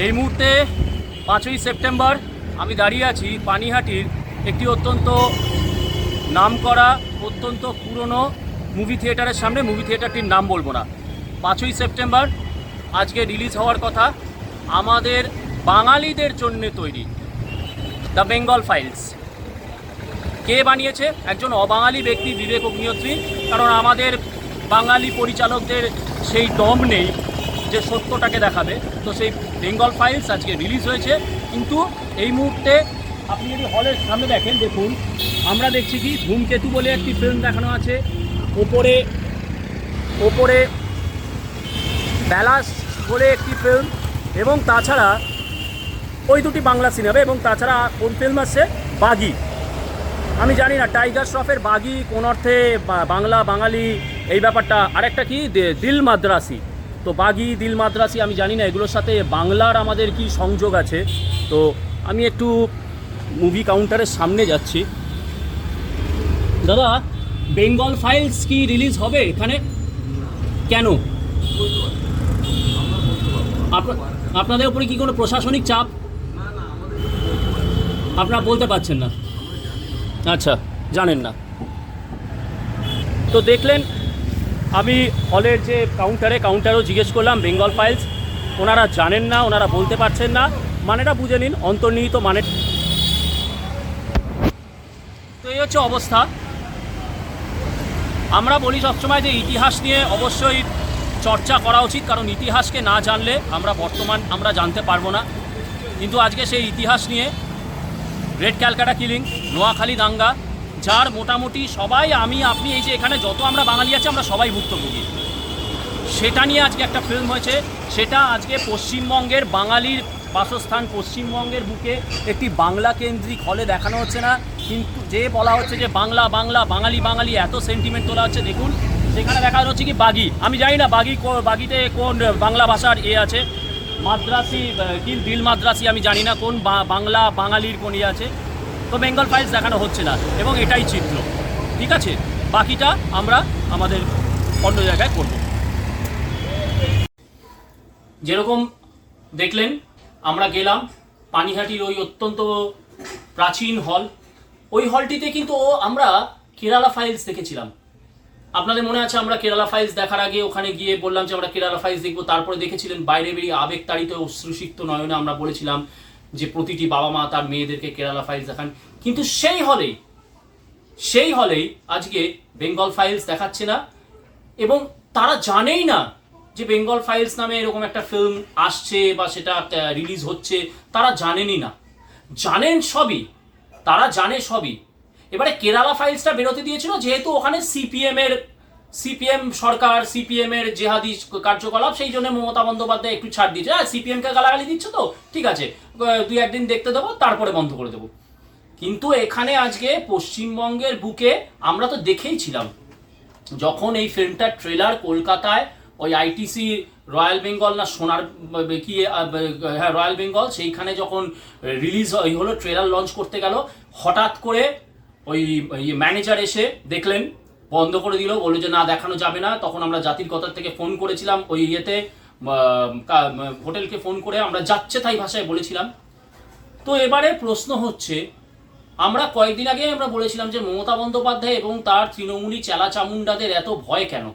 এই মুহূর্তে 5ই সেপ্টেম্বর আমি দাঁড়িয়ে আছি পানিহাটির একটি অত্যন্ত নামকরা অত্যন্ত পুরনো মুভি থিয়েটারের সামনে। মুভি থিয়েটারটির নাম বলবো না। 5ই সেপ্টেম্বর আজকে রিলিজ হওয়ার কথা আমাদের বাঙালিদের জন্য তৈরি দ্য বেঙ্গল ফাইলস। কে বানিয়েছে? একজন অবাঙালি ব্যক্তি, বিবেক অগ্নিহোত্রী। কারণ আমাদের বাঙালি পরিচালকদের সেই দম নেই যে সত্যটাকে দেখাবে। তো সেই বেঙ্গল ফাইলস আজকে রিলিজ হয়েছে। কিন্তু এই মুহূর্তে আপনি যদি হলের সামনে দেখেন, দেখুন আমরা দেখছি কি ধূমকেতু বলে একটি ফিল্ম দেখানো আছে, ওপরে ওপরে ব্যালাস বলে একটি ফিল্ম, এবং তাছাড়া ওই দুটি বাংলা সিনেমা, এবং তাছাড়া কোন ফিল্ম আছে বাগি। আমি জানি না টাইগার শ্রফের বাগি কোন অর্থে বাংলা বাঙালি এই ব্যাপারটা। আরেকটা কি দিল মাদ্রাসি। তো বাগি দিল মাদ্রাসি আমি জানি না এগুলোর সাথে বাংলার আমাদের কি সংযোগ আছে। তো আমি একটু মুভি কাউন্টারের সামনে যাচ্ছি। দাদা, বেঙ্গল ফাইলস কি রিলিজ হবে এখানে? কেন? আপনাদের উপরে কি কোনো প্রশাসনিক চাপ? আপনারা বলতে পারছেন না? আচ্ছা, জানেন না। তো দেখলেন, আমি হলের যে কাউন্টারেও জিজ্ঞেস করলাম বেঙ্গল ফাইলস, ওনারা জানেন না, ওনারা বলতে পারছেন না। মানেটা বুঝে নিন, অন্তর্নিহিত মানে। তো এই হচ্ছে অবস্থা। আমরা বলি সবসময় যে ইতিহাস নিয়ে অবশ্যই চর্চা করা উচিত, কারণ ইতিহাসকে না জানলে আমরা জানতে পারবো না। কিন্তু আজকে সেই ইতিহাস নিয়ে রেড ক্যালকাটা কিলিং, নোয়াখালী দাঙ্গা, যার মোটামুটি সবাই, আমি আপনি, এই যে এখানে যত আমরা বাঙালি আছি আমরা সবাই ভুক্তভোগী, সেটা নিয়ে আজকে একটা ফিল্ম হয়েছে। সেটা আজকে পশ্চিমবঙ্গের বাঙালির বাসস্থান পশ্চিমবঙ্গের বুকে একটি বাংলা কেন্দ্রিক হলে দেখানো হচ্ছে না, কিন্তু যে বলা হচ্ছে যে বাংলা বাংলা বাঙালি বাঙালি, এত সেন্টিমেন্ট তোলা হচ্ছে। দেখুন সেখানে দেখানো হচ্ছে কি বাগি। আমি জানি না বাগিতে কোন বাংলা ভাষার আছে, মাদ্রাসি কি দিল মাদ্রাসি, আমি জানি না কোন বাংলা বাঙালির কোন আছে। তো বেঙ্গল ফাইলস দেখানো হচ্ছে না, এবং এটাই চিত্র। ঠিক আছে, বাকিটা আমরা আমাদের অন্য জায়গায় করব। যেরকম দেখলেন, আমরা গেলাম পানিহাটির ওই অত্যন্ত প্রাচীন হল। ওই হলটিতে কিন্তু আমরা কেরালা ফাইলস দেখেছিলাম। আপনাদের মনে আছে, আমরা কেরালা ফাইলস দেখার আগে ওখানে গিয়ে বললাম যে আমরা কেরালা ফাইলস দেখবো। তারপরে দেখেছিলেন বাইরে বেরিয়ে আবেগতাড়িত অশ্রুসিক্ত নয়নে আমরা বলেছিলাম যে প্রতিটি বাবা মা তার মেয়েদেরকে কেরালা ফাইলস দেখান। কিন্তু সেই হলেই আজকে বেঙ্গল ফাইলস দেখাচ্ছে না, এবং তারা জানেই না যে বেঙ্গল ফাইলস নামে এরকম একটা ফিল্ম আসছে বা সেটা রিলিজ হচ্ছে। তারা জানেনই না, তারা জানে সবই। এবারে কেরালা ফাইলসটা বেরোতে দিয়েছিল যেহেতু ওখানে সিপিএম সরকার, সিপিএম এর জেহাদি কার্যকলাপ, সেই জন্য মমতা বন্দ্যোপাধ্যায় একটু ছাড় দিয়েছে। সিপিএম কে গালাগালি দিচ্ছ তো ঠিক আছে, 2-1 দিন দেখতে দেবো, তারপরে বন্ধ করে দেবো। কিন্তু এখানে আজকে পশ্চিমবঙ্গের বুকে আমরা তো দেখেই ছিলাম, যখন এই ফিল্মটার ট্রেলার কলকাতায় ওই আইটিসি রয়্যাল বেঙ্গল না সোনার কি, হ্যাঁ রয়্যাল বেঙ্গল, সেইখানে যখন রিলিজ হলো, ট্রেলার লঞ্চ করতে গেল, হঠাৎ করে ওই ম্যানেজার এসে দেখলেন, বন্ধ করে দিল, বললো যে না দেখানো যাবে না। তখন আমরা জাতির কথা থেকে ফোন করেছিলাম ওই হোটেলকে ফোন করে আমরা যাচ্ছে তাই ভাষায় বলেছিলাম। তো এবারে প্রশ্ন হচ্ছে, আমরা কয়েকদিন আগে আমরা বলেছিলাম যে মমতা বন্দ্যোপাধ্যায় এবং তার তৃণমূলী চেলা চামুন্ডাদের এত ভয় কেন?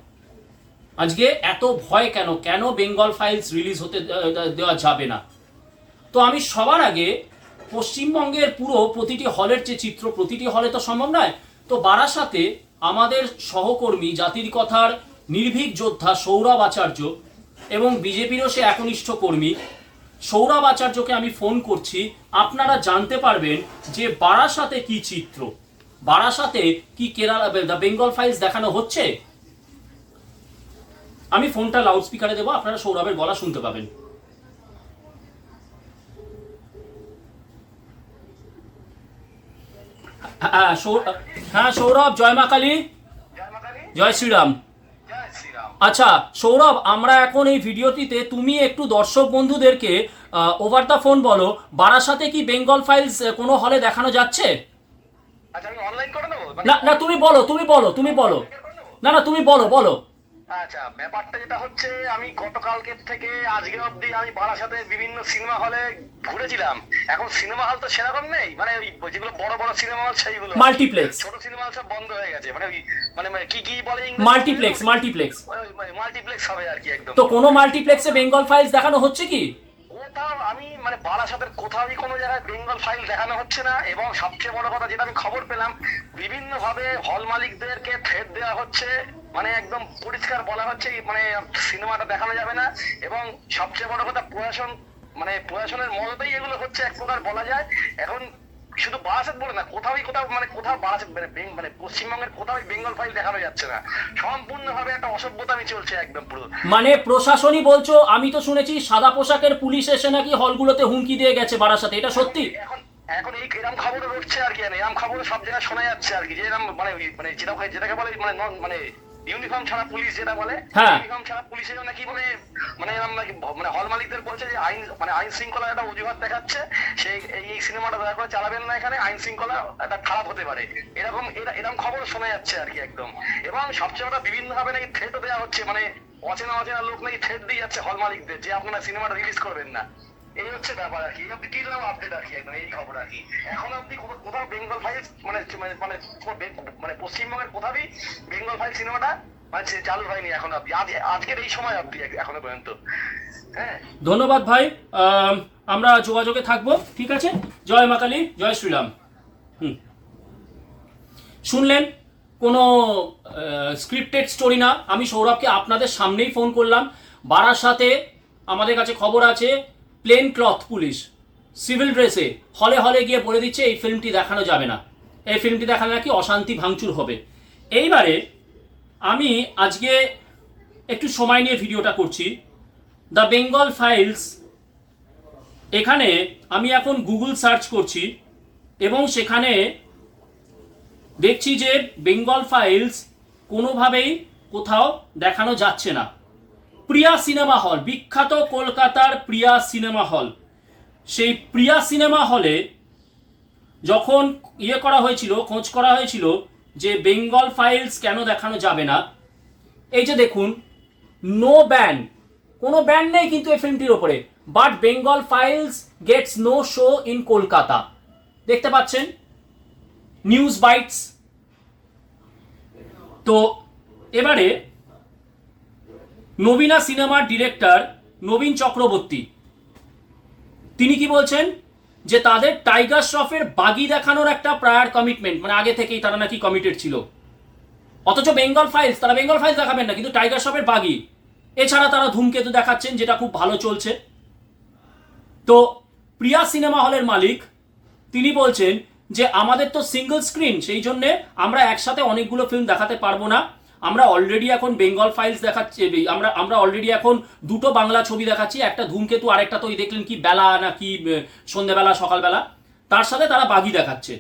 আজকে এত ভয় কেন? কেন বেঙ্গল ফাইলস রিলিজ হতে দেওয়া যাবে না? তো আমি সবার আগে পশ্চিমবঙ্গের পুরো প্রতিটি হলের যে চিত্র, প্রতিটি হলে তো সম্ভব নয়। তো বারাসাতে আমাদের সহকর্মী, জাতির কথার নির্ভীক যোদ্ধা সৌরভ আচার্য, এবং বিজেপিরও সে একনিষ্ঠ কর্মী সৌরভ আচার্যকে আমি ফোন করছি। আপনারা জানতে পারবেন যে বারাসাতে কি চিত্র, বারাসাতে কি কেরালা দ্য বেঙ্গল ফাইলস দেখানো হচ্ছে। আমি ফোনটা লাউড স্পিকারে দেবো, আপনারা সৌরভের গলা শুনতে পাবেন। হ্যাঁ সৌরভ, জয় মা কালী, জয় শ্রীরাম। আচ্ছা সৌরভ, আমরা এখন এই ভিডিওটিতে তুমি একটু দর্শক বন্ধুদেরকে ওভার দ্য ফোন বলো, বারাসাতে কি বেঙ্গল ফাইলস কোনো হলে দেখানো যাচ্ছে? না না, তুমি বলো, না না, তুমি বলো। আচ্ছা, ব্যাপারটা যেটা হচ্ছে, আমি গতকালকের থেকে আজকে অবধি আমি বারাসাতে বিভিন্ন সিনেমা হলে ঘুরেছিলাম। এখন সিনেমা হল তো সেরকম নেই, মানে ওই যেগুলো বড় বড় সিনেমা হল সেইগুলো আর কি। মাল্টিপ্লেক্স, ছোট সিনেমা হল সব বন্ধ হয়ে গেছে, মানে ওই মানে কি কি বলে মাল্টিপ্লেক্স, মাল্টিপ্লেক্স। মাল্টিপ্লেক্স হবে আর কি একদম। তো কোনো মাল্টিপ্লেক্সে বেঙ্গল ফাইলস দেখানো হচ্ছে কি? ওটাও আমি মানে বারাসাতের কোথাওই কোনো জায়গায় বেঙ্গল ফাইল দেখানো হচ্ছে না। এবং সবচেয়ে বড় কথা যেটা আমি খবর পেলাম, বিভিন্ন ভাবে হল মালিকদেরকে থ্রেট দেওয়া হচ্ছে, মানে একদম পরিষ্কার বলা হচ্ছে মানে সিনেমাটা দেখানো যাবে না। এবং সবচেয়ে বড় কথা, প্রশাসন মানে প্রশাসনের মদতেই এগুলো হচ্ছে এক প্রকার বলা যায়। এখন শুধু বারাসাত বলে না, কোথাও মানে কোথাও বারাসাত মানে পশ্চিমবঙ্গের কোথাও বেঙ্গল ফাইল দেখানো যাচ্ছে না। সম্পূর্ণভাবে একটা অসভ্যতামি চলছে একদম পুরো। মানে প্রশাসনই বলছো? আমি তো শুনেছি সাদা পোশাকের পুলিশ এসে নাকি হলগুলোতে হুমকি দিয়ে গেছে বারাসাতে, এটা সত্যি? এখন এখন এই এরম খবরও উঠছে আর কি, এরম খবরও সব জায়গায় শোনা যাচ্ছে আর কি, যে এরম মানে মানে যেটাকে বলে মানে মানে ইউনিফর্ম ছাড়া পুলিশ যেটা বলে, হ্যাঁ। ইউনিফর্ম ছাড়া পুলিশের নাকি মানে মানে এরম নাকি মানে হল মালিকদের বলছে যে আইন শৃঙ্খলা একটা অজুহাত দেখাচ্ছে, সেই এই সিনেমাটা দয়া করে চালাবেন না, এখানে আইন শৃঙ্খলা একটা খারাপ হতে পারে, এরকম খবর শোনা যাচ্ছে আর কি একদম। এবং সবচেয়ে বড়, বিভিন্ন ভাবে নাকি থ্রেটও দেওয়া হচ্ছে, মানে অচেনা লোক নাকি থ্রেট দিয়ে যাচ্ছে হল মালিকদের যে আপনারা সিনেমাটা রিলিজ করবেন না। এই হচ্ছে ব্যাপার আর কি, এই অব্দি কি আপডেট আর কি একদম, এই খবর আর কি। এখন অব্দি কোথাও বেঙ্গল ফাইল মানে মানে মানে মানে পশ্চিমবঙ্গের কোথাওই বেঙ্গল ফাইল সিনেমাটা মানে চালু হয়নি এখন অব্দি, আজকের এই সময় অব্দি এখনো পর্যন্ত। হ্যাঁ, ধন্যবাদ ভাই, আমরা যোগাযোগে থাকবো, ঠিক আছে? জয় মা কালী, জয় শ্রীরাম। শুনলেন, কোনো স্ক্রিপ্টেড স্টোরি না। আমি সৌরভকে আপনাদের সামনেই ফোন করলাম। বারাসাতে আমাদের কাছে খবর আছে প্লেন ক্লথ পুলিশ সিভিল ড্রেসে হলে হলে গিয়ে বলে দিচ্ছে এই ফিল্মটি দেখানো যাবে না, এই ফিল্মটি দেখানো নাকি অশান্তি ভাঙচুর হবে। এইবারে আমি আজকে একটু সময় নিয়ে ভিডিওটা করছি। দ্য বেঙ্গল ফাইলস, এখানে আমি এখন গুগল সার্চ করছি এবং সেখানে দেখছি যে বেঙ্গল ফাইলস কোনোভাবেই কোথাও দেখানো যাচ্ছে না। প্রিয়া সিনেমা হল, বিখ্যাত কলকাতার প্রিয়া সিনেমা হল, সেই প্রিয়া সিনেমা হলে যখন করা হয়েছিল, খোঁজ করা হয়েছিল যে বেঙ্গল ফাইলস কেন দেখানো যাবে না, এই যে দেখুন, নো ব্যান, কোনো ব্যান নেই কিন্তু এই ফিল্মটির ওপরে, but Bengal Files gets no show in Kolkata. দেখতে পাচ্ছেন নিউজ বাইটস। তো এবারে নবীনা সিনেমার ডিরেক্টর নবীন চক্রবর্তী তিনি কি বলছেন, যে তাদের টাইগার শ্রফের বাগি দেখানোর একটা প্রায়ার কমিটমেন্ট, মানে আগে থেকেই তারা নাকি কমিটেড ছিল। অথচ বেঙ্গল ফাইলস, তারা বেঙ্গল ফাইলস দেখাবেন না, কিন্তু টাইগার শ্রফের বাগি। এছাড়া তারা ধূমকেতু দেখাচ্ছেন, যেটা খুব ভালো চলছে। তো প্রিয়া সিনেমা হলের মালিক তিনি বলছেন যে আমাদের তো সিঙ্গল স্ক্রিন, সেই জন্যে আমরা একসাথে অনেকগুলো ফিল্ম দেখাতে পারবো না। আমরা অলরেডি এখন বেঙ্গল ফাইলস দেখাচ্ছি, আমরা অলরেডি এখন দুটো বাংলা ছবি দেখাচ্ছি, একটা ধূমকেতু, আরেকটা তো দেখলেন কি বেলা না কি সন্ধ্যেবেলা সকালবেলা, তার সাথে তারা বাগি দেখাচ্ছে।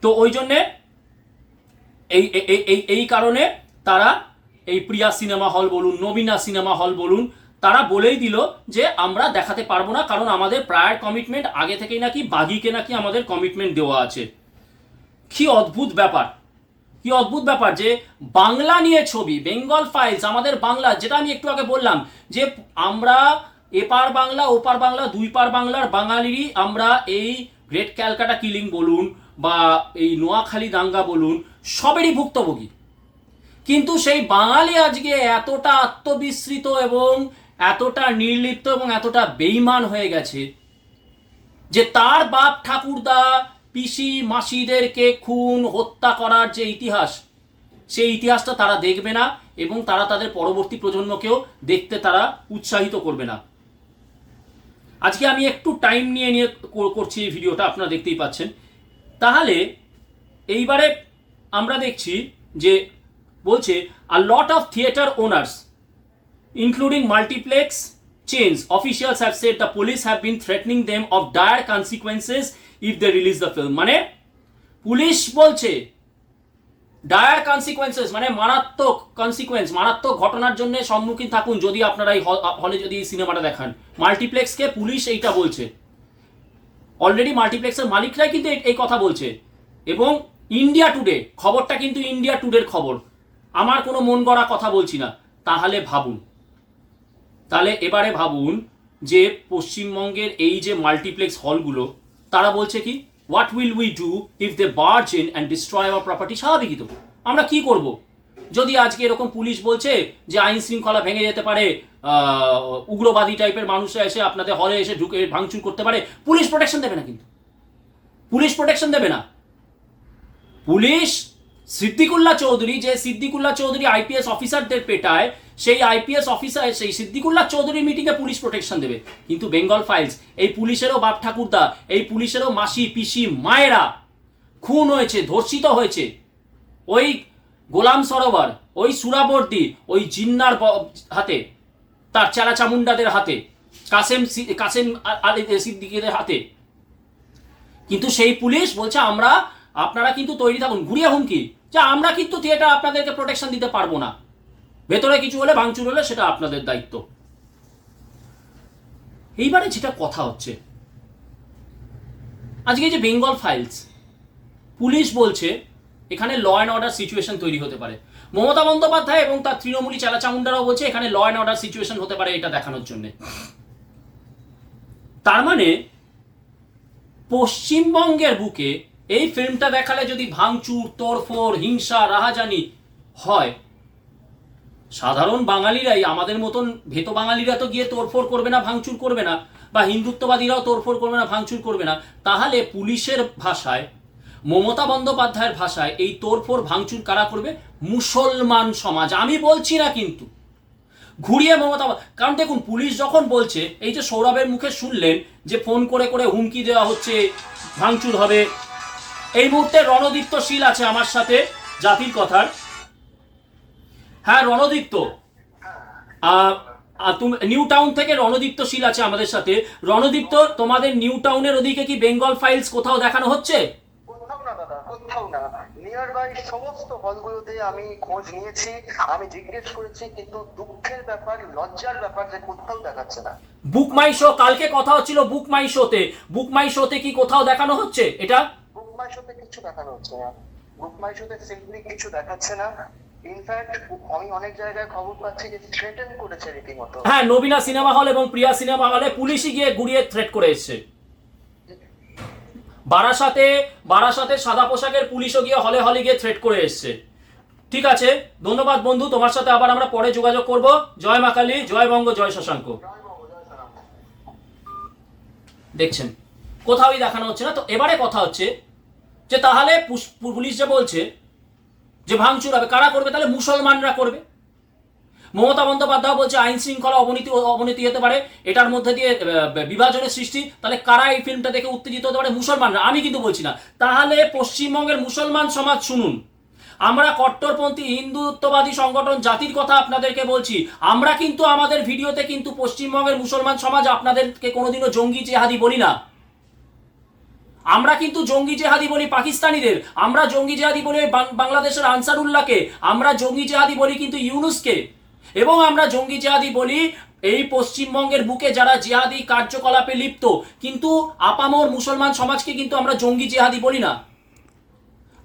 তো ওই জন্যে এই কারণে তারা এই প্রিয়া সিনেমা হল বলুন, নবীনা সিনেমা হল বলুন, তারা বলেই দিল যে আমরা দেখাতে পারবো না, কারণ আমাদের প্রায়ার কমিটমেন্ট আগে থেকেই নাকি বাগিকে নাকি আমাদের কমিটমেন্ট দেওয়া আছে। কি অদ্ভুত ব্যাপার, কি অদ্ভুত ব্যাপার যে বাংলা নিয়ে ছবি, বেঙ্গল ফাইলস আমাদের বাংলা, যেটা আমি একটু আগে বললাম যে আমরা এপার বাংলা ওপার বাংলা দুই পার বাংলার বাঙালিরই আমরা এই গ্রেট ক্যালকাটা কিলিং বলুন বা এই নোয়াখালী দাঙ্গা বলুন, সবেরই ভুক্তভোগী। কিন্তু সেই বাঙালি আজকে এতটা আত্মবিস্মৃত এবং এতটা নির্লিপ্ত এবং এতটা বেঈমান হয়ে গেছে যে তার বাপ ঠাকুরদা পিসি মাসিদেরকে খুন হত্যা করার যে ইতিহাস, সেই ইতিহাসটা তারা দেখবে না এবং তারা তাদের পরবর্তী প্রজন্মকেও দেখতে তারা উৎসাহিত করবে না। আজকে আমি একটু টাইম নিয়ে করছি এই ভিডিওটা, আপনারা দেখতেই পাচ্ছেন। তাহলে এইবারে আমরা দেখছি যে বলছে a lot of theatre owners including multiplex chains officials have said the police have been threatening them of dire consequences if they release the film. মানে পুলিশ বলছে ডায়ার কনসিকোয়েন্সেস, মানে মারাত্মক কনসিকোয়েন্স, মারাত্মক ঘটনার জন্য সম্মুখীন থাকুন যদি আপনারা এই হলে যদি এই সিনেমাটা দেখান। মাল্টিপ্লেক্সকে পুলিশ এইটা বলছে, অলরেডি মাল্টিপ্লেক্সের মালিকরাই কিন্তু এই কথা বলছে। এবং ইন্ডিয়া টুডে, খবরটা কিন্তু ইন্ডিয়া টুডের খবর, আমার কোনো মন গড়া কথা বলছি না। তাহলে ভাবুন, তাহলে এবারে ভাবুন যে পশ্চিমবঙ্গের এই যে মাল্টিপ্লেক্স হলগুলো, তারা বলছে কি, what will we do if they barge in and destroy our property. স্বাভাবিকই তো, আমরা কি করব যদি আজকে এরকম পুলিশ বলছে যে আইন শৃঙ্খলা ভেঙে যেতে পারে, উগ্রবাদী টাইপের মানুষরা এসে আপনাদের হলে এসে ঢুকে ভাঙচুর করতে পারে, পুলিশ প্রোটেকশন দেবে না। কিন্তু পুলিশ প্রোটেকশন দেবে না। পুলিশ সিদ্দিকুল্লাহ চৌধুরী, যে সিদ্দিকুল্লাহ চৌধুরী আইপিএস অফিসারদের পেটায়, সেই আইপিএস অফিসার, সেই সিদ্দিকুল্লাহ চৌধুরীর মিটিংয়ে পুলিশ প্রোটেকশন দেবে। কিন্তু বেঙ্গল ফাইলস, এই পুলিশেরও বাপ ঠাকুরদা, এই পুলিশেরও মাসি পিসি মায়েরা খুন হয়েছে, ধর্ষিত হয়েছে। ওই গোলাম সরোবর, ওই সুরাবর্দি, ওই জিন্নার হাতে, তার চেলা চামুন্ডাদের হাতে, কাসেম আলী সিদ্দিকীদের হাতে। কিন্তু সেই পুলিশ বলছে আপনারা কিন্তু তৈরি থাকুন, ঘুরিয়ে হুমকি, যে আমরা কিন্তু থিয়েটার আপনাদেরকে প্রোটেকশন দিতে পারবো না, ভেতরে কিছু হলে, ভাঙচুর হলে সেটা আপনাদের দায়িত্ব। এইবারে যেটা কথা হচ্ছে, আজকে যে বেঙ্গল ফাইলস, পুলিশ বলছে এখানে ল অ্যান্ড অর্ডার সিচুয়েশন তৈরি হতে পারে। মমতা বন্দ্যোপাধ্যায় এবং তার তৃণমূলী চেলাচামুন্ডারাও বলছে এখানে ল অ্যান্ড অর্ডার সিচুয়েশন হতে পারে, এটা দেখানোর জন্য। তার মানে পশ্চিমবঙ্গের বুকে এই ফিল্মটা দেখালে যদি ভাঙচুর, তোড়ফোড়, হিংসা, রাহাজানি হয়, সাধারণ বাঙালিরাই, আমাদের মতন ভেতো বাঙালিরা তো গিয়ে তোড়ফোড় করবে না, ভাঙচুর করবে না, বা হিন্দুত্ববাদীরাও তোড়ফোড় করবে না, ভাঙচুর করবে না। তাহলে পুলিশের ভাষায়, মমতা বন্দ্যোপাধ্যায়ের ভাষায়, এই তোড়ফোড় ভাঙচুর কারা করবে? মুসলমান সমাজ। আমি বলছি না কিন্তু, ঘুরিয়ে মমতা, কারণ দেখুন পুলিশ যখন বলছে, এই যে সৌরভের মুখে শুনলেন যে ফোন করে করে হুমকি দেওয়া হচ্ছে, ভাঙচুর হবে। এই মুহূর্তে রণদীপ্ত শীল আছে আমার সাথে, জাতির কথার। হ্যাঁ রণদীপ্ত, তুমি নিউ টাউন থেকে রণদীপ্ত শীল আছে আমাদের সাথে। রণদীপ্ত, তোমাদের নিউ টাউনের ওদিকে কি বেঙ্গল ফাইলস কোথাও দেখানো হচ্ছে? কোথাও না দাদা, কোথাও না। নিয়ার বাই সমস্ত হলগুলোতে আমি খোঁজ নিয়েছি, আমি জিজ্ঞেস করেছি, কিন্তু দুঃখের ব্যাপার, লজ্জার ব্যাপার যে কোথাও দেখাচ্ছে না। বুক মাই শো, কালকে কথা হচ্ছিল বুক মাই শোতে, বুক মাই শোতে কি কোথাও দেখানো হচ্ছে এটা? বুক মাই শোতে কিছু দেখানো হচ্ছে না, বুক মাই শোতে সিম্পলি কিছু দেখাচ্ছে না। ইনফ্যাক্ট আমি অনেক জায়গায় খবর পাচ্ছি যে থ্রেটেন করেছে রীতিমতো। হ্যাঁ, নবীনা সিনেমা হল এবং প্রিয়া সিনেমা হলে পুলিশই গিয়ে ঘুরিয়ে থ্রেট করে এসছে। বারাসাতে সাদা পোশাকের পুলিশও গিয়ে হলে হলে গিয়ে থ্রেট করে এসছে। ঠিক আছে, ধন্যবাদ বন্ধু, তোমার সাথে আবার আমরা পরে যোগাযোগ করব। জয় মা কালী, জয় বঙ্গ, জয় শশাঙ্ক। দেখছেন কোথাওই দেখানো হচ্ছে না। তো এবারে কথা হচ্ছে যে তাহলে পুলিশ যে বলছে যে ভাঙচুর হবে, কারা করবে? তাহলে মুসলমানরা করবে। মমতা বন্দ্যোপাধ্যায় বলছে আইন শৃঙ্খলা অবনতি হতে পারে, এটার মধ্যে দিয়ে বিভাজনের সৃষ্টি। তাহলে কারা এই ফিল্মটা দেখে উত্তেজিত হতে পারে? মুসলমানরা। আমি কিন্তু বলছি না। তাহলে পশ্চিমবঙ্গের মুসলমান সমাজ শুনুন, আমরা কট্টরপন্থী হিন্দুত্ববাদী সংগঠন জাতির কথা আপনাদেরকে বলছি। আমরা কিন্তু আমাদের ভিডিওতে কিন্তু পশ্চিমবঙ্গের মুসলমান সমাজ আপনাদেরকে কোনোদিনও জঙ্গি জেহাদি বলি না। আমরা কিন্তু জঙ্গি জেহাদি বলি পাকিস্তানিদের, আমরা জঙ্গি জেহাদি বলি বাংলাদেশের আনসারুল্লাহকে, আমরা জঙ্গি জেহাদি বলি কিন্তু ইউনুসকে, এবং আমরা জঙ্গি জেহাদি বলি এই পশ্চিমবঙ্গের বুকে যারা জেহাদি কার্যকলাপে লিপ্ত। কিন্তু আপামর মুসলমান সমাজকে কিন্তু আমরা জঙ্গি জেহাদি বলি না।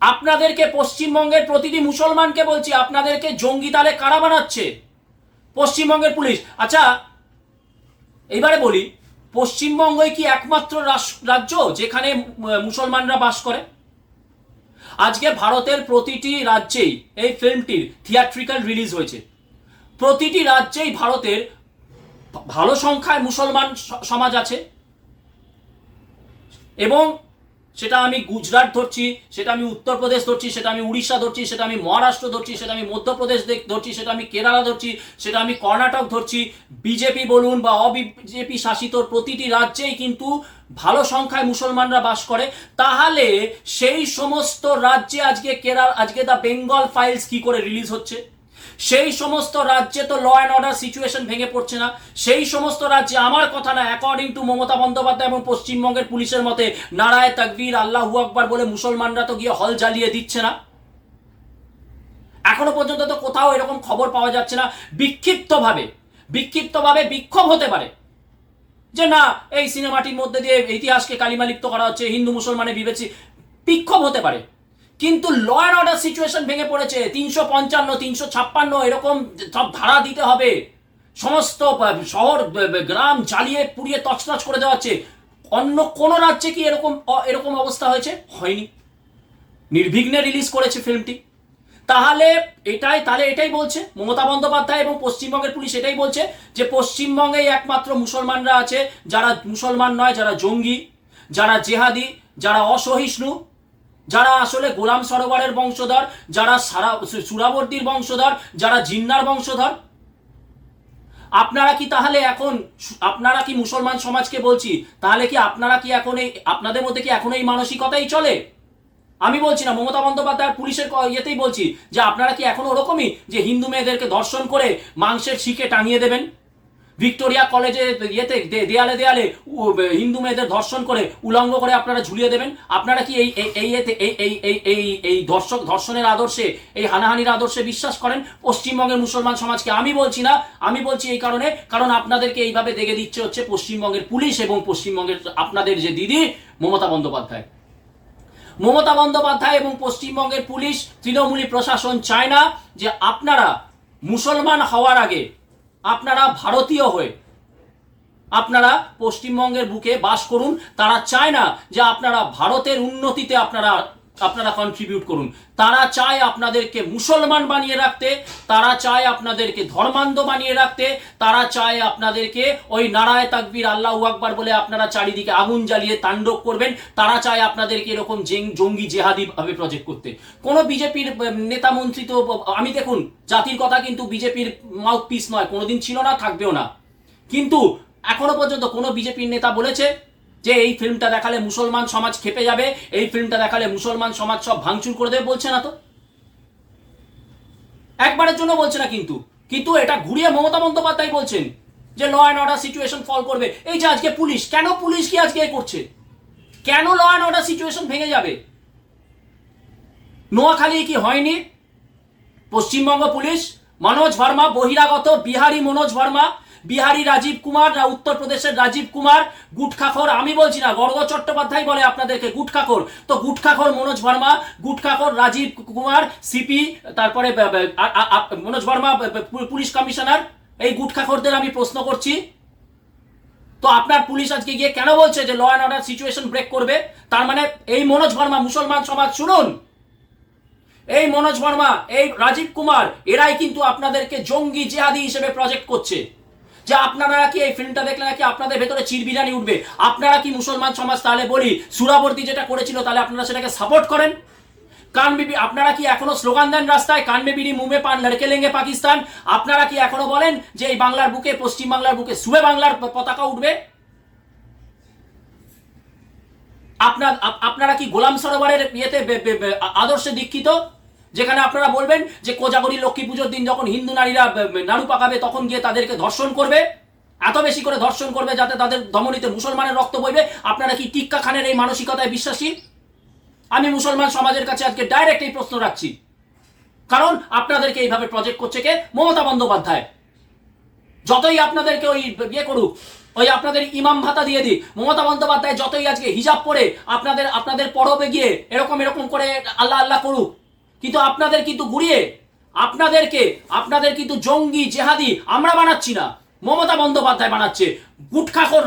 আপনাদেরকে, পশ্চিমবঙ্গের প্রতিটি মুসলমানকে বলছি, আপনাদেরকে জঙ্গি তালে কারা বানাচ্ছে? পশ্চিমবঙ্গের পুলিশ। আচ্ছা এইবারে বলি, পশ্চিমবঙ্গই কি একমাত্র রাজ্য যেখানে মুসলমানরা বাস করে? আজকে ভারতের প্রতিটি রাজ্যেই এই ফিল্মটির থিয়েট্রিক্যাল রিলিজ হয়েছে। প্রতিটি রাজ্যেই ভারতের ভালো সংখ্যায় মুসলমান সমাজ আছে, এবং সেটা আমি গুজরাট ধরছি, সেটা আমি উত্তরপ্রদেশ ধরছি, সেটা আমি উড়িষ্যা ধরছি, সেটা আমি মহারাষ্ট্র ধরছি, সেটা আমি মধ্যপ্রদেশ ধরছি, সেটা আমি কেরালা ধরছি, সেটা আমি কর্ণাটক ধরছি। বিজেপি বলুন বা অবিজেপি শাসিত প্রতিটি রাজ্যেই কিন্তু ভালো সংখ্যায় মুসলমানরা বাস করে। তাহলে সেই সমস্ত রাজ্যে আজকে দ্য বেঙ্গল ফাইলস কি করে রিলিজ হচ্ছে? সেই সমস্ত রাজ্যে তো ল অ্যান্ড অর্ডার সিচুয়েশন ভেঙে পড়ছে না। সেই সমস্ত রাজ্যে, আমার কথা না, অ্যাকর্ডিং টু মমতা বন্দ্যোপাধ্যায় এবং পশ্চিমবঙ্গের পুলিশের মতে, নারায়ে তাকবীর, আল্লাহু আকবার বলে মুসলমানরা তো গিয়ে হল জ্বালিয়ে দিচ্ছে না। এখনো পর্যন্ত তো কোথাও এরকম খবর পাওয়া যাচ্ছে না। বিক্ষিপ্তভাবে বিক্ষোভ হতে পারে যে না, এই সিনেমাটির মধ্যে দিয়ে ইতিহাসকে কালিমালিপ্ত করা হচ্ছে, হিন্দু মুসলমানের বিভেদ, বিক্ষোভ হতে পারে। কিন্তু ল অ্যান্ড অর্ডার সিচুয়েশন ভেঙে পড়েছে। 355, 356 এরকম সব ধারা দিতে হবে। সমস্ত শহর গ্রাম জ্বালিয়ে পুড়িয়ে তছনছ করে দেওয়া হচ্ছে। অন্য কোন রাজ্যে কি এরকম এরকম অবস্থা হয়েছে? হয়নি। নির্বিঘ্নে রিলিজ করেছে ফিল্মটি। তাহলে এটাই বলছে মমতা বন্দ্যোপাধ্যায় এবং পশ্চিমবঙ্গের পুলিশ এটাই বলছে যে পশ্চিমবঙ্গে একমাত্র মুসলমানরা আছে যারা মুসলমান নয়, যারা জঙ্গি, যারা জেহাদি, যারা অসহিষ্ণু, যারা আসলে গোলাম সরোবরের বংশধর, যারা সুরাবর্তীর বংশধর, যারা জিন্নার বংশধর। আপনারা কি তাহলে এখন আপনারা কি মুসলমান সমাজকে বলছি, তাহলে কি আপনারা কি এখন আপনাদের মধ্যে কি এখন এই মানসিকতাই চলে? আমি বলছি না, মমতা বন্দ্যোপাধ্যায় পুলিশের ইয়েতেই বলছি যে আপনারা কি এখনো ওরকমই যে হিন্দু মেয়েদেরকে ধর্ষণ করে মাংসের শিকে টাঙিয়ে দেবেন? ভিক্টোরিয়া কলেজে ইয়েতে দেয়ালে দেয়ালে হিন্দু মেয়েদের ধর্ষণ করে উলঙ্গ করে আপনারা ঝুলিয়ে দেবেন? আপনারা কি এই ধর্ষণের আদর্শে, এই হানাহানির আদর্শে বিশ্বাস করেন পশ্চিমবঙ্গের মুসলমান সমাজকে? আমি বলছি না, আমি বলছি এই কারণ আপনাদেরকে এইভাবে দেখে দিচ্ছে হচ্ছে পশ্চিমবঙ্গের পুলিশ এবং পশ্চিমবঙ্গের আপনাদের যে দিদি মমতা বন্দ্যোপাধ্যায় এবং পশ্চিমবঙ্গের পুলিশ, তৃণমূলী প্রশাসন চায় না যে আপনারা মুসলমান হওয়ার আগে, আপনারা ভারতীয় হয়ে আপনারা পশ্চিমবঙ্গের বুকে বাস করুন। তারা চায় না যে আপনারা ভারতের উন্নতিতে আপনারা কন্ট্রিবিউট করুন। তারা চায় আপনাদেরকে মুসলমান বানিয়ে রাখতে, তারা চায় আপনাদেরকে ধর্মান্ধ বানিয়ে রাখতে, তারা চায় আপনাদেরকে ওই নারায়ে তাকবীর আল্লাহু আকবার বলে আপনারা চারিদিকে আগুন জ্বালিয়ে তাণ্ডব করবেন। তারা চায় আপনাদেরকে এরকম জঙ্গি জেহাদি ভাবে প্রজেক্ট করতে। কোনো বিজেপির নেতা মন্ত্রী তো আমি দেখুন, জাতির কথা কিন্তু বিজেপির মাউথপিস নয়, কোনোদিন ছিল না, থাকবেও না। কিন্তু এখনো পর্যন্ত কোনো বিজেপির নেতা বলেছে যে এই ফিল্মটা দেখালে মুসলমান সমাজ খেপে যাবে, এই ফিল্মটা দেখালে মুসলমান সমাজ সব ভাঙচুর করে দেবে? বলছে না তো, একবারের জন্য বলছে না। কিন্তু এটা ঘুরিয়ে মমতা বন্দ্যোপাধ্যায় বলছেন যে ল অ্যান্ড অর্ডার সিচুয়েশন ফল করবে। এই যে আজকে পুলিশ, কেন পুলিশ কি আজকে করছে? কেন ল অ্যান্ড অর্ডার সিচুয়েশন ভেঙে যাবে? নোয়াখালী কি হয়নি? পশ্চিমবঙ্গ পুলিশ মনোজ ভার্মা, বহিরাগত বিহারি মনোজ ভার্মা, বিহারি রাজীব কুমার, উত্তরপ্রদেশের রাজীব কুমার, গুটখাখোর। আমি বলছি না, গর্গ চট্টোপাধ্যায় বলে আপনাদেরকে গুটখাখোর। তো গুটখাখোর মনোজ ভার্মা, গুটখাখোর রাজীব কুমার সিপি, তারপরে মনোজ ভার্মা পুলিশ কমিশনার, এই গুটখাখোরদের আমি প্রশ্ন করছি, তো আপনার পুলিশ আজকে গিয়ে কেন বলছে যে law and order situation break করবে? তার মানে এই মনোজ ভার্মা, মুসলমান সমাজ শুনুন, এই মনোজ ভার্মা, এই রাজীব কুমার, এরাই কিন্তু আপনাদেরকে জঙ্গি জেহাদি হিসেবে প্রজেক্ট করছে। যে আপনারা কি এই ফিল্মটা দেখলে নাকি আপনাদের ভেতরে চিরবিরানি উঠবে? আপনারা কি মুসলমান সমাজ তাহলে বলি সুরাবর্তী যেটা করেছিল তাহলে আপনারা সেটাকে সাপোর্ট করেন? আপনারা কি এখনো স্লোগান দেন রাস্তায়, কান মে বিড়ি মুহে পান লড়কে লেঙ্গে পাকিস্তান? আপনারা কি এখনো বলেন যে এই বাংলার বুকে, পশ্চিম বাংলার বুকে সুবে বাংলার পতাকা উঠবে? আপনারা কি গোলাম সরোবরের ইয়েতে আদর্শে দীক্ষিত, যেখানে আপনারা বলবেন যে কোজাগরী লক্ষ্মী পুজোর দিন যখন হিন্দু নারীরা নাড়ু পাকাবে তখন গিয়ে তাদেরকে ধর্ষণ করবে, এত বেশি করে ধর্ষণ করবে যাতে তাদের ধমনীতে মুসলমানের রক্ত বইবে? আপনারা কি টিক্কা খানের এই মানসিকতায় বিশ্বাসী? আমি মুসলমান সমাজের কাছে আজকে ডাইরেক্ট এই প্রশ্ন রাখছি, কারণ আপনাদেরকে এইভাবে প্রজেক্ট করছে কে? মমতা বন্দ্যোপাধ্যায়। যতই আপনাদেরকে ওই ইয়ে করুক, ওই আপনাদের ইমাম ভাতা দিয়ে দিই, মমতা বন্দ্যোপাধ্যায় যতই আজকে হিজাব পরে আপনাদের পরবে গিয়ে এরকম করে আল্লাহ আল্লাহ করুক, কিন্তু আপনাদের কিন্তু ঘুরিয়ে আপনাদের কিন্তু জঙ্গি জেহাদি আমরা বানাচ্ছি না, মমতা বন্দ্যোপাধ্যায় বানাচ্ছে, গুটখাখোর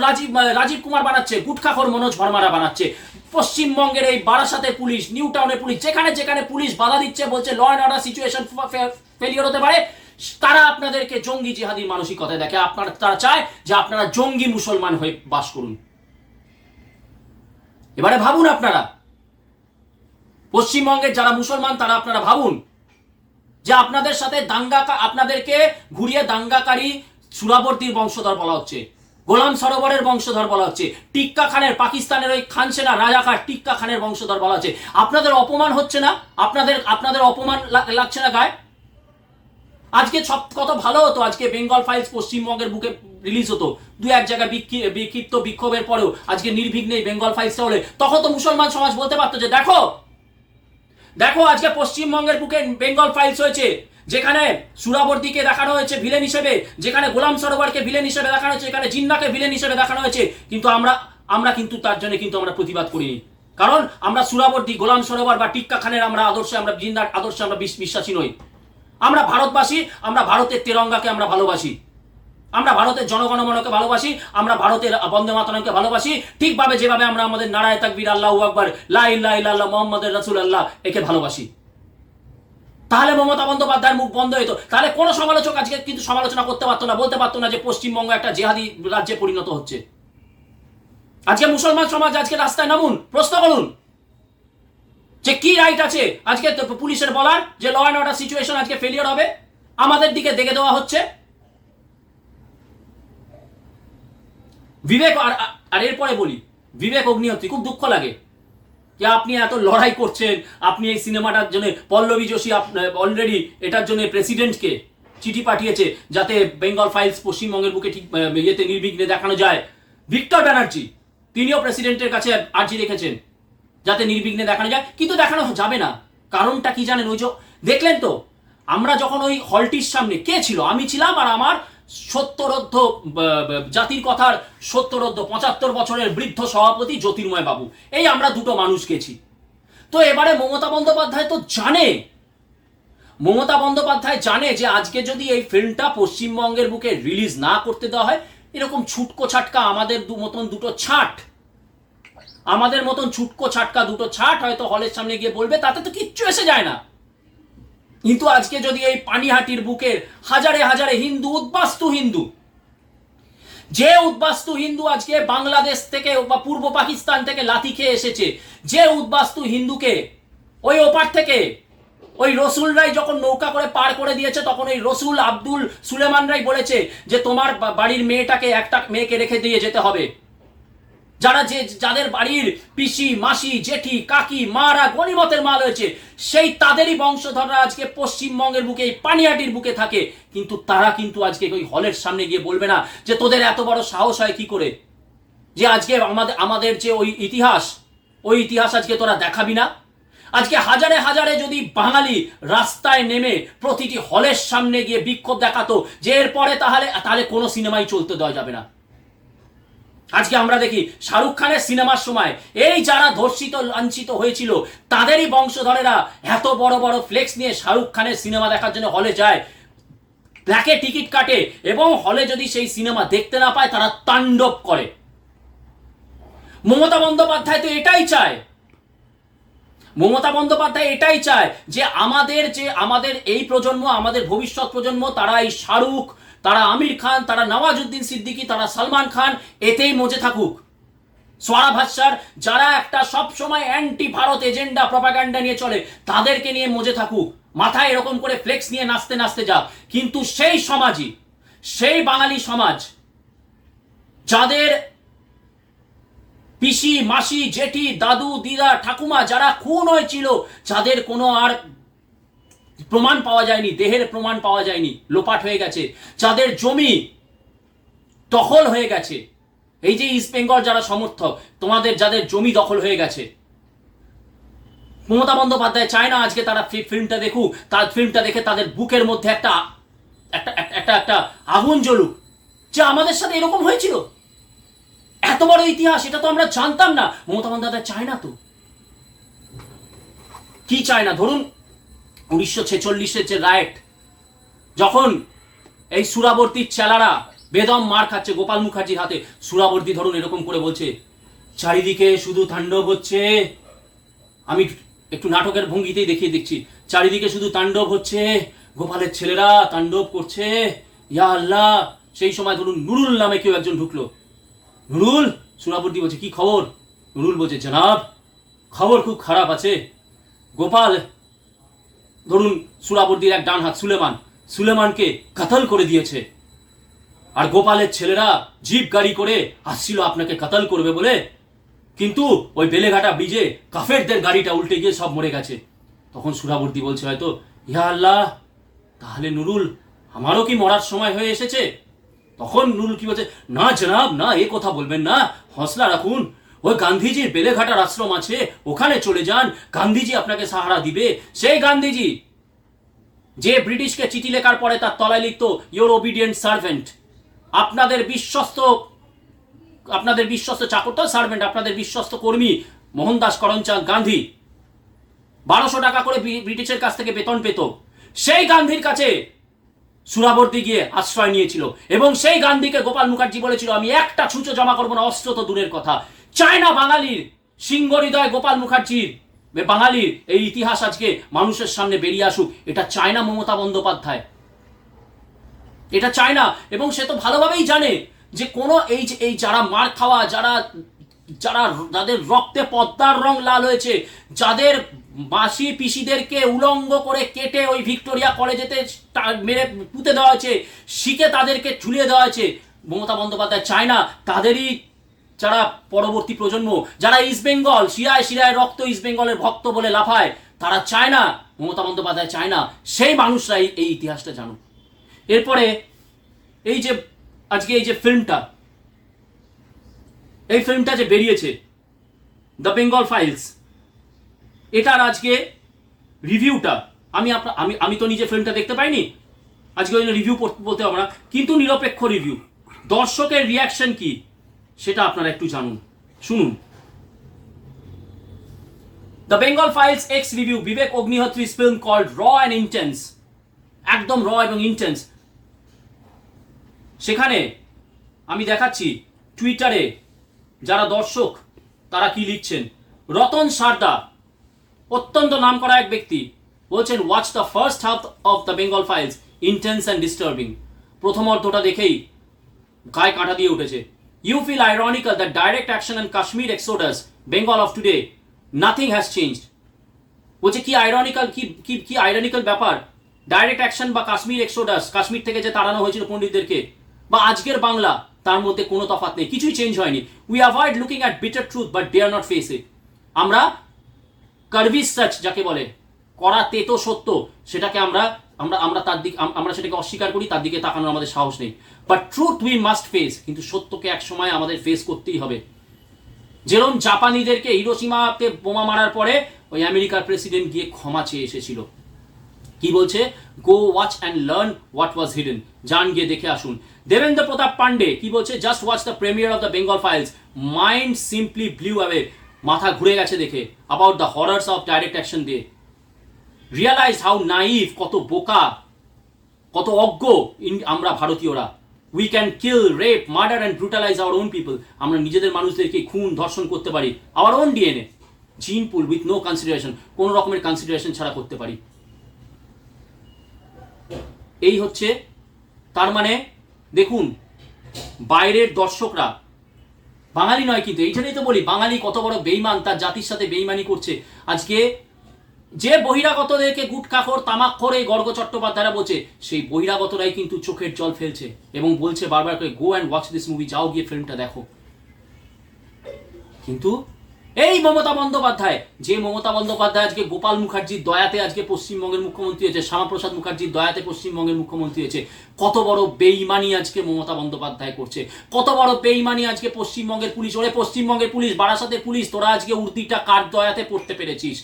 রাজীব কুমার বানাচ্ছে, গুটখাখোর মনোজ ভার্মারা বানাচ্ছে। পশ্চিমবঙ্গের এই বারাসাতের পুলিশ, নিউ টাউনের পুলিশ, যেখানে পুলিশ বাধা দিচ্ছে, বলছে law and order situation failure হতে পারে, তারা আপনাদেরকে জঙ্গি জিহাদির মানসিকতায় দেখে। তারা চায় যে আপনারা জঙ্গি মুসলমান হয়ে বাস করুন। এবারে ভাবুন, আপনারা পশ্চিমবঙ্গের যারা মুসলমান তারা আপনারা ভাবুন যে আপনাদের সাথে আপনাদেরকে ঘুরিয়ে দাঙ্গাকারী সুরাবর্তীর বংশধর বলা হচ্ছে, গোলাম সরোবরের বংশধর বলা হচ্ছে, টিক্কা খানের, পাকিস্তানের ওই খানসেনা রাজাকার টিক্কা খানের বংশধর বলা হচ্ছে। আপনাদের অপমান হচ্ছে না? আপনাদের অপমান লাগছে না গায়ে? আজকে সব কত ভালো হতো, আজকে বেঙ্গল ফাইলস পশ্চিমবঙ্গের বুকে রিলিজ হতো, দু এক জায়গায় বিক্ষিপ্ত বিক্ষোভের পরেও আজকে নির্বিঘ্নে বেঙ্গল ফাইলসটা হলে তখন তো মুসলমান সমাজ বলতে পারতো যে দেখো আজকে পশ্চিমবঙ্গের বুকে বেঙ্গল ফাইলস হয়েছে, যেখানে সুরাবর্তীকে দেখানো হয়েছে ভিলেন হিসেবে, যেখানে গোলাম সরোবরকে ভিলেন হিসেবে দেখানো হয়েছে, যেখানে জিন্নাকে ভিলেন হিসেবে দেখানো হয়েছে, কিন্তু আমরা কিন্তু তার জন্য কিন্তু আমরা প্রতিবাদ করিনি। কারণ আমরা সুরাবর্তী, গোলাম সরোবর বা টিক্কা খানের আমরা জিন্দার আদর্শে আমরা বিশ্বাসী নই। আমরা ভারতবাসী, আমরা ভারতের তেরঙ্গাকে আমরা ভালোবাসি, আমরা ভারতের জনগণমনকে ভালোবাসি, আমরা ভারতের বন্দে মাতরমকে ভালোবাসি, ঠিকভাবে যেভাবে আমরা আমাদের নারায়ে তাকবীর, আল্লাহু আকবার, লা ইলাহা ইল্লাল্লাহ, মুহাম্মাদুর রাসূলুল্লাহ একে ভালোবাসি। তাহলে মমতা বন্দ্যোপাধ্যায়ের মুখ বন্ধ হতো, তাহলে কোনো সমালোচক আজকে কিন্তু সমালোচনা করতে পারতো না, বলতে পারতো না যে পশ্চিমবঙ্গ একটা জেহাদি রাজ্যে পরিণত হচ্ছে। আজকে মুসলমান সমাজ আজকে রাস্তায় নামুন, প্রশ্ন করুন যে কি রাইট আছে আজকে পুলিশের বলার যে ল অ্যান্ড অর্ডার সিচুয়েশন আজকে ফেলিয়ার হবে, আমাদের দিকে দেখে দেওয়া হচ্ছে। বিবেক আর এরপরে বলি, বিবেক অগ্নিহোত্রী, খুব দুঃখ লাগে যে আপনি এত লড়াই করছেন, আপনি এই সিনেমাটার জন্য, পল্লবী যোশী অলরেডি এটার জন্য প্রেসিডেন্টকে চিঠি পাঠিয়েছে যাতে বেঙ্গল ফাইলস পশ্চিমবঙ্গের বুকে ঠিক ইয়েতে নির্বিঘ্নে দেখানো যায়। ভিক্টর ব্যানার্জি তিনিও প্রেসিডেন্টের কাছে আর্জি রেখেছেন যাতে নির্বিঘ্নে দেখানো যায়, কিন্তু দেখানো যাবে না। কারণটা কি জানেন? ওই যে দেখলেন তো, আমরা যখন ওই হলটির সামনে, কে ছিল? আমি ছিলাম, আর আমার সত্তরোর্ধ জাতির কথার 75 বছরের বৃদ্ধ সভাপতি জ্যোতির্ময় বাবু, এই আমরা দুটো মানুষ গেছি। তো এবারে মমতা বন্দ্যোপাধ্যায় তো জানে, মমতা বন্দ্যোপাধ্যায় জানে যে আজকে যদি এই ফিল্মটা পশ্চিমবঙ্গের বুকে রিলিজ না করতে দেওয়া হয়, এরকম ছুটকো ছাটকা আমাদের মতন দুটো ছাট, আমাদের মতন ছুটকো ছাটকা দুটো ছাট হয়তো হলের সামনে গিয়ে বলবে, তাতে তো কিচ্ছু এসে যায় না। কিন্তু আজকে যদি এই পানিহাটির বুকের হাজারে হাজারে হিন্দু, উদ্বাস্তু হিন্দু, যে উদ্বাস্তু হিন্দু আজকে বাংলাদেশ থেকে বা পূর্ব পাকিস্তান থেকে লাথি খেয়ে এসেছে, যে উদ্বাস্তু হিন্দুকে ওই ওপার থেকে ওই রসুল রাই যখন নৌকা করে পার করে দিয়েছে, তখন ওই রসুল আব্দুল সুলেমান রাই বলেছে যে তোমার বাড়ির মেয়েটাকে, একটা মেয়েকে রেখে দিয়ে যেতে হবে। যাদের বাড়ির পিসি, মাসি, জেঠি, কাকি, মারা গনিমতের মাল হয়েছে, সেই তাদেরই বংশধররা আজকে পশ্চিমবঙ্গের বুকে, এই পানিহাটির বুকে থাকে। কিন্তু তারা কিন্তু আজকে ওই হলের সামনে গিয়ে বলবে না যে তোদের এত বড় সাহস হয় কি করে, যে আজকে আমাদের যে ওই ইতিহাস আজকে তোরা দেখাবি না। আজকে হাজারে হাজারে যদি বাঙালি রাস্তায় নেমে প্রতিটি হলের সামনে গিয়ে বিক্ষোভ দেখাতো যে এরপরে তাহলে কোনো সিনেমাই চলতে দেওয়া যাবে না। আজকে আমরা দেখি শাহরুখ খানের সিনেমার সময় এই যারা ধর্ষিত, লাঞ্ছিত হয়েছিল, তাদেরই বংশধরেরা এত বড় বড় ফ্লেক্স নিয়ে শাহরুখ খানের সিনেমা দেখার জন্য হলে যায়, ব্ল্যাকে টিকিট কাটে, এবং হলে যদি সেই সিনেমা দেখতে না পায় তারা তাণ্ডব করে। মমতা বন্দ্যোপাধ্যায় তো এটাই চায়, মমতা বন্দ্যোপাধ্যায় এটাই চায় যে আমাদের এই প্রজন্ম, আমাদের ভবিষ্যৎ প্রজন্ম, তারা এই শাহরুখ, তারা আমির খান, তারা নওয়াজুদ্দিন সিদ্দিকী, তারা সালমান খান, এতেই মজে থাকুক। সোয়ারা ভাষার যারা একটা সব সময় অ্যান্টি ভারত এজেন্ডা প্রপাগান্ডা নিয়ে চলে, তাদেরকে নিয়ে মজে থাকুক, মাথায় এরকম করে ফ্লেক্স নিয়ে নাচতে নাচতে যাক। কিন্তু সেই সমাজই, সেই বাঙালি সমাজ যাদের পিসি, মাসি, জেঠি, দাদু, দিদা, ঠাকুমা যারা খুন হয়েছিল, যাদের কোনো আর প্রমাণ পাওয়া যায়নি, দেহের প্রমাণ পাওয়া যায়নি, লোপাট হয়ে গেছে, যাদের জমি দখল হয়ে গেছে, এই যে ইস্ট বেঙ্গল যারা সমর্থক, তোমাদের যাদের জমি দখল হয়ে গেছে, মমতা বন্দ্যোপাধ্যায় চায় না আজকে তারা ফিল্মটা দেখুক, তার ফিল্মটা দেখে তাদের বুকের মধ্যে একটা আগুন জ্বলুক যে আমাদের সাথে এরকম হয়েছিল, এত বড় ইতিহাস, এটা তো আমরা জানতাম না। মমতা বন্দ্যোপাধ্যায় চায় না তো, কি চায় না? ধরুন 1946-এর যে রায়েট, যখন এই সুরাবর্তীর চেলারা বেদম মার খাচ্ছে গোপাল মুখার্জির হাতে, সুরাবর্তী ধরুন এরকম করে বলছে চারিদিকে শুধু তাণ্ডব হচ্ছে, আমি একটু নাটকের ভঙ্গিতেই দেখিয়ে দিচ্ছি, চারিদিকে শুধু তাণ্ডব হচ্ছে, গোপালের ছেলেরা তাণ্ডব করছে, ইয়া আল্লাহ। সেই সময় ধরুন নুরুল নামে কেউ একজন ঢুকলো, নুরুল, সুরাবর্তী বলছে কি খবর? নুরুল বলছে জনাব খবর খুব খারাপ আছে। গোপাল, ধরুন সুরাবর্তীর এক ডান হাত সুলেমানকে কাতল করে দিয়েছে, আর গোপালের ছেলেরা জিপ গাড়ি করে আসছিল আপনাকে কাতল করবে বলে, কিন্তু ওই বেলেঘাটা ব্রিজে কাফেরদের গাড়িটা উল্টে গিয়ে সব মরে গেছে। তখন সুরাবর্তী বলছে হয়তো, ইয়া আল্লাহ, তাহলে নুরুল আমারও কি মরার সময় হয়ে এসেছে? তখন নুরুল কি বলছে, না জনাব, না, এ কথা বলবেন না, হৌসলা রাখুন, ওই গান্ধীজির বেলেঘাটার আশ্রম আছে, ওখানে চলে যান, গান্ধীজি আপনাকে সাহারা দিবে। সেই গান্ধীজি যে ব্রিটিশকে চিঠি লেখার পরে তার তলায় লিখত ইওর ওবিডিয়েন্ট সার্ভেন্ট, আপনাদের বিশ্বস্ত চাকর তো সার্ভেন্ট, আপনাদের বিশ্বস্ত কর্মী, মোহনদাস করমচাঁদ গান্ধী 1200 টাকা করে ব্রিটিশের কাছ থেকে বেতন পেত, সেই গান্ধীর কাছে সুরাবর্দী গিয়ে আশ্রয় নিয়েছিল এবং সেই গান্ধীকে গোপাল মুখার্জি বলেছিল আমি একটা ছুঁচো জমা করবো না, অস্ত্র তো দূরের কথা। চায়না বাঙালির সিংহ হৃদয় গোপাল মুখার্জির বাঙালির এই ইতিহাস আজকে মানুষের সামনে বেরিয়ে আসুক, এটা চায়না মমতা বন্দ্যোপাধ্যায়, এটা চায়না। এবং সে তো ভালোভাবেই জানে যে কোনো এই যারা মার খাওয়া, যাদের রক্তে পদ্মার রং লাল হয়েছে, যাদের মাসি পিসিদেরকে উলঙ্গ করে কেটে ওই ভিক্টোরিয়া কলেজেতে মেরে পুঁতে দেওয়া হয়েছে, শিখে তাদেরকে ঝুলিয়ে দেওয়া হয়েছে, মমতা বন্দ্যোপাধ্যায় চায় না তাদেরই যারা পরবর্তী প্রজন্ম, যারা ইস্ট বেঙ্গল শিরায় শিরায় রক্ত ইস্ট বেঙ্গলের ভক্ত বলে লাফায়, তারা চায় না, মমতা বন্দ্যোপাধ্যায় চায় না সেই মানুষরাই এই ইতিহাসটা জানুক। এরপরে এই যে আজকে এই যে ফিল্মটা যে বেরিয়েছে দ্য বেঙ্গল ফাইলস, এটার আজকে রিভিউটা আমি তো নিজে ফিল্মটা দেখতে পাইনি, আজকে ওই রিভিউ বলতে হবে না, কিন্তু নিরপেক্ষ রিভিউ, দর্শকের রিয়াকশন কি সেটা আপনারা একটু শুনুন। The Bengal files X review, Vivek Agnihotri's film called raw and intense, একদম র এবং ইন্টেন্স। সেখানে আমি দেখাচ্ছি টুইটারে যারা দর্শক তারা কি লিখছেন। রতন সারদা, অত্যন্ত নামকরা এক ব্যক্তি, বলছেন watch the first half of the Bengal Files, intense and disturbing. প্রথম অর্ধটা দেখেই গায়ে কাঁটা দিয়ে উঠেছে। You feel ironical that direct action and Kashmir exodus Bengal of today nothing has changed. বলছে কি আইরনিক্যাল, কি আইরনিক্যাল ব্যাপার, ডাইরেক্ট অ্যাকশন বা কাশ্মীর এক্সোডাস, কাশ্মীর থেকে যে তাড়ানো হয়েছিল পণ্ডিতদেরকে, বা আজকের বাংলা, তার মধ্যে কোনো তফাৎ নেই, কিছুই চেঞ্জ হয়নি। We avoid looking at bitter truth but dare not face it. আমরা কার্ভিস সাচ যাকে বলে, করা তেতো সত্য, সেটাকে আমরা তার দিকে আমরা সেটাকে অস্বীকার করি, তার দিকে তাকানোর আমাদের সাহস নেই। But truth we must face, কিন্তু সত্যকে এক সময় আমাদের ফেস করতেই হবে। যেরকম জাপানিদেরকে হিরোশিমাতে বোমা মারার পরে ওই আমেরিকার প্রেসিডেন্ট গিয়ে ক্ষমা চেয়ে এসেছিল, কি বলছে, go watch and learn what was hidden, যান গিয়ে দেখে আসুন। দেবেন্দ্র প্রতাপ পান্ডে কি বলছে, just watch the premiere of the Bengal files, mind simply blew away, মাথা ঘুরে গেছে দেখে, about the horrors of direct action দিয়ে। রিয়ালাইজ হাউ নাইভ, কত বোকা, কত অজ্ঞ আমরা ভারতীয়রা। We can kill, rape, murder and brutalise our own people, আমরা নিজেদের মানুষদেরকে খুন ধর্ষণ করতে পারি, আওয়ার ওন ডিএনএ, জিন পুল উইথ নো কনসিডারেশন, কোনো রকমের কনসিডারেশন ছাড়া করতে পারি। এই হচ্ছে, তার মানে দেখুন বাইরের দর্শকরা, বাঙালি নয় কিন্তু, এই জন্যই তো বলি বাঙালি কত বড় বেইমান, তার জাতির সাথে বেইমানি করছে। আজকে যে বহিরাগতদেরকে গুটখাখোর তামাকখোর এই গর্গ চট্টোপাধ্যায়রা বলছে, সেই বহিরাগতরাই কিন্তু চোখের জল ফেলছে এবং বলছে বারবার করে go and watch this movie, যাও গিয়ে ফিল্মটা দেখো। কিন্তু এই মমতা বন্দ্যোপাধ্যায়, যে মমতা বন্দ্যোপাধ্যায় আজকে গোপাল মুখার্জির দয়াতে আজকে পশ্চিমবঙ্গের মুখ্যমন্ত্রী হয়েছে, শ্যামাপ্রসাদ মুখার্জির দয়াতে পশ্চিমবঙ্গের মুখ্যমন্ত্রী হয়েছে, কত বড় বেইমানি আজকে মমতা বন্দ্যোপাধ্যায় করছে, কত বড় বেইমানি আজকে পশ্চিমবঙ্গের পুলিশ। ওরে পশ্চিমবঙ্গের পুলিশ, বারাসাতের পুলিশ, তোরা আজকে উর্দিটা কার দয়াতে পড়তে পেরেছিস?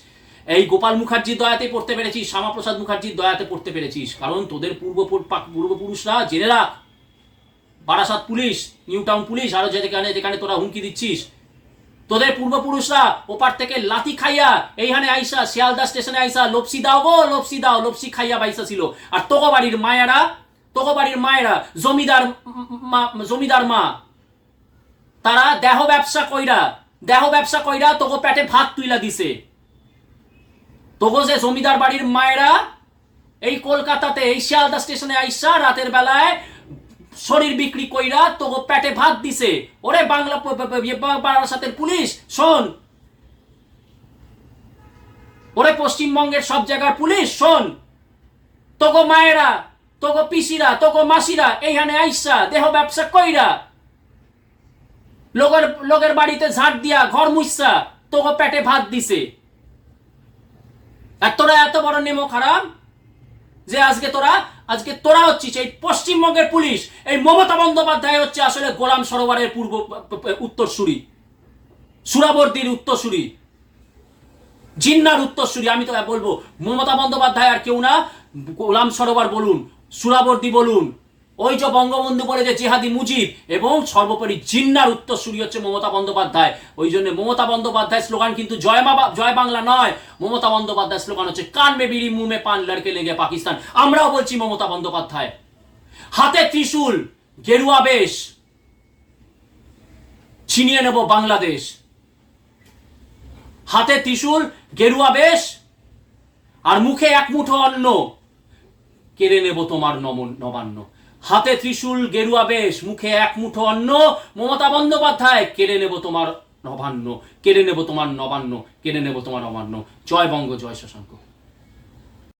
এই গোপাল মুখার্জির দয়াতে পড়তে পেরেছিস, শ্যামাপ্রসাদ মুখার্জির দয়াতে পড়তে পেরেছিস, কারণ তোদের পূর্বপুরুষরা, জেনে রাখ, Barasat police, new town police, আরো যেখানে তোরা হুমকি দিচ্ছিস, তোদের পূর্বপুরুষরা ওপার থেকে লাথি খাইয়া এইখানে আইসা, শিয়ালদা স্টেশনে আইসা লপসি দাও গো লপসি দাও, লপসি খাইয়া বাইসা ছিল। আর তোগো বাড়ির মায়েরা জমিদার মা, তারা দেহ ব্যবসা কইরা তোগো পেটে ভাত তুইলা দিছে। তোগো যে জমিদার বাড়ির মায়েরা এই কলকাতাতে এই শিয়ালদা স্টেশনে আইসা রাতের বেলায় শরীর বিক্রি কইরা তোগো পেটে ভাত দিছে। ওরে বাংলা বারাসাতের পুলিশ শোন, ওরে পশ্চিমবঙ্গের সব জায়গার পুলিশ শোন, তোগো মায়েরা, তোগো পিসিরা, তোগো মাসিরা এইখানে আইসা দেহ ব্যবসা কইরা লোকের বাড়িতে ঝাড় দিয়া ঘর মুইসা তোগো পেটে ভাত দিছে। আর তোরা এত বড় নেমো খারাপ যে আজকে তোরা হচ্ছিস এই পশ্চিমবঙ্গের পুলিশ। এই মমতা বন্দ্যোপাধ্যায় হচ্ছে আসলে গোলাম সরোবরের উত্তরসূরি, সুরাবর্দীর উত্তরসূরি, জিন্নার উত্তরসূরি। আমি তো বলবো মমতা বন্দ্যোপাধ্যায় আর কেউ না, গোলাম সরোবর বলুন, সুরাবর্দী বলুন, ওই যে বঙ্গবন্ধু বলে যে জেহাদি মুজিব, এবং সর্বোপরি জিন্নার উত্তরসূরি হচ্ছে মমতা বন্দ্যোপাধ্যায়। ওই জন্য মমতা বন্দ্যোপাধ্যায়ের স্লোগান কিন্তু জয় বাংলা নয়, মমতা বন্দ্যোপাধ্যায়ের স্লোগান হচ্ছে কান মে বিড়ি মুহ মে পান লড়কে লেগে পাকিস্তান। আমরাও বলছি মমতা বন্দ্যোপাধ্যায়, হাতে ত্রিশূল, গেরুয়া বেশ, ছিনিয়ে নেব বাংলাদেশ। হাতে ত্রিশূল, গেরুয়া বেশ, আর মুখে এক মুঠো অন্ন, কেড়ে নেব তোমার নবান্ন। হাতে ত্রিশূল, গেরুয়া বেশ, মুখে এক মুঠো অন্ন, মমতা বন্দ্যোপাধ্যায়, কেড়ে নেব তোমার নবান্ন, কেড়ে নেব তোমার নবান্ন, কেড়ে নেব তোমার নবান্ন। জয় বঙ্গ, জয় শশাঙ্ক।